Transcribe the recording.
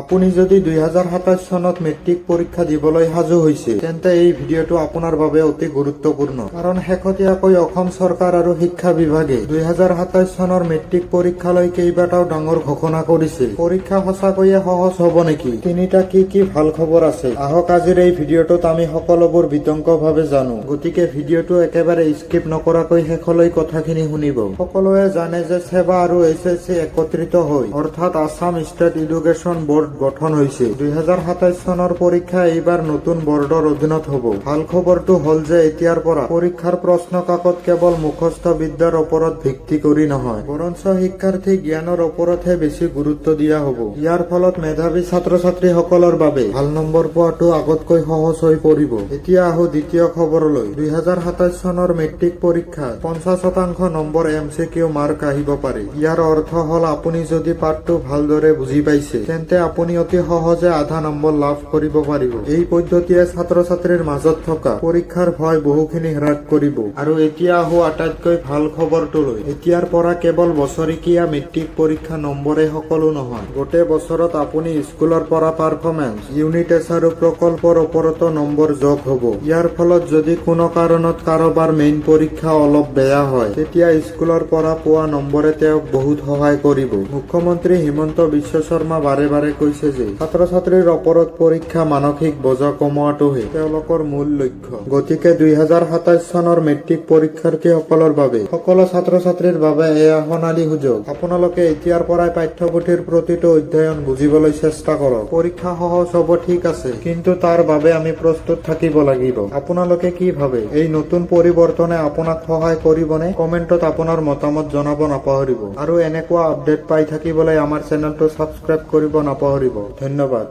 আপুনি যদি 2027 চনত মেট্ৰিক পৰীক্ষা দিবলৈ সাজু হৈছে তেন্তে এই ভিডিঅ'টো আপোনাৰ বাবে অতি গুৰুত্বপূৰ্ণ কাৰণ শেহতীয়াকৈ অসম চৰকাৰ আৰু শিক্ষা বিভাগে 2027 চনৰ মেট্ৰিক পৰীক্ষালৈ কেইবাটাও ডাঙৰ ঘোষণা কৰিছে। পৰীক্ষা সঁচাকৈয়ে সহজ হ'ব নেকি? তিনিটা কি ভাল খবৰ আছে, আহক আজিৰ এই ভিডিঅ'টোত আমি সকলোবোৰ বিতংভাৱে জানো। গতিকে ভিডিঅ'টো একেবাৰে স্কিপ নকৰাকৈ শেষলৈ কথাখিনি শুনিব। সকলোৱে জানে যে সেৱা আৰু SSC একত্ৰিত হৈ অৰ্থাৎ আছাম ষ্টেট এডুকেশ্যন বোৰ্ড গঠন হৈছে। 2027 চনৰ পৰীক্ষা এইবাৰ নতুন বৰ্ডৰ অধীনত হ'ব। ভাল খবৰটো হ'ল যে এতিয়াৰ পৰা পৰীক্ষাৰ প্ৰশ্ন কাকত কেৱল মুখস্থ বিদ্যাৰ ওপৰত ভিত্তি কৰি নহয়, বৰঞ্চ শিক্ষাৰ্থী জ্ঞানৰ ওপৰতহে বেছি গুৰুত্ব দিয়া হ'ব। ইয়াৰ ফলত মেধাৱী ছাত্ৰ-ছাত্ৰীসকলৰ বাবে ভাল নম্বৰ পোৱাটো আগতকৈ সহজ হৈ পৰিব। এতিয়া আহো দ্বিতীয় খবৰলৈ। 2027 চনৰ মেট্ৰিক পৰীক্ষাত 50% নম্বৰ MCQ মাৰ্ক আহিব পাৰে। ইয়াৰ অৰ্থ হ'ল আপুনি যদি পাঠটো ভালদৰে বুজি পাইছে তেন্তে আপুনি অতি সহজে আধা নম্বৰ লাভ কৰিব পাৰিব। এই পদ্ধতিয়ে ছাত্ৰ-ছাত্ৰীৰ মাজত থকা পৰীক্ষাৰ ভয় বহুখিনি হ্ৰাস কৰিব। আৰু এতিয়া আহো আটাইতকৈ ভাল খবৰটোলৈ। এতিয়াৰ পৰা কেৱল বছৰেকীয়া মেট্ৰিক পৰীক্ষা নম্বৰে সকলো নহয়, গোটেই বছৰত আপুনি স্কুলৰ পৰা পাৰফৰ্মেন্স, ইউনিট টেষ্ট আৰু প্ৰকল্পৰ ওপৰতো নম্বৰ যোগ হ'ব। ইয়াৰ ফলত যদি কোনো কাৰণত কাৰোবাৰ মেইন পৰীক্ষা অলপ বেয়া হয় তেতিয়া স্কুলৰ পৰা পোৱা নম্বৰে তেওঁক বহুত সহায় কৰিব। মুখ্যমন্ত্ৰী হিমন্ত বিশ্ব শৰ্মা বাৰে কৈছে যে ছাত্ৰ-ছাত্ৰীৰ ওপৰত পৰীক্ষা মানসিক বোজা কমোৱাটোহে তেওঁলোকৰ মূল লক্ষ্য। গতিকে 2027 চনৰ মেট্ৰিক পৰীক্ষাৰ্থীসকলৰ বাবে, সকলো ছাত্ৰ-ছাত্ৰীৰ বাবে এয়া সোণালী সুযোগ। আপোনালোকে এতিয়াৰ পৰাই পাঠ্যপুথিৰ প্ৰতিটো অধ্যয়ন বুজিবলৈ চেষ্টা কৰক। পৰীক্ষা সহজ হ'ব ঠিক আছে, কিন্তু তাৰ বাবে আমি প্ৰস্তুত থাকিব লাগিব। আপোনালোকে কি ভাবে? এই নতুন পৰিৱৰ্তনে আপোনাক সহায় কৰিবনে? কমেন্টত আপোনাৰ মতামত জনাব নাপাহৰিব। আৰু এনেকুৱা আপডেট পাই থাকিবলৈ আমাৰ চেনেলটো ছাবস্ক্ৰাইব কৰিব নাপাহৰিব। ধন্যবাদ।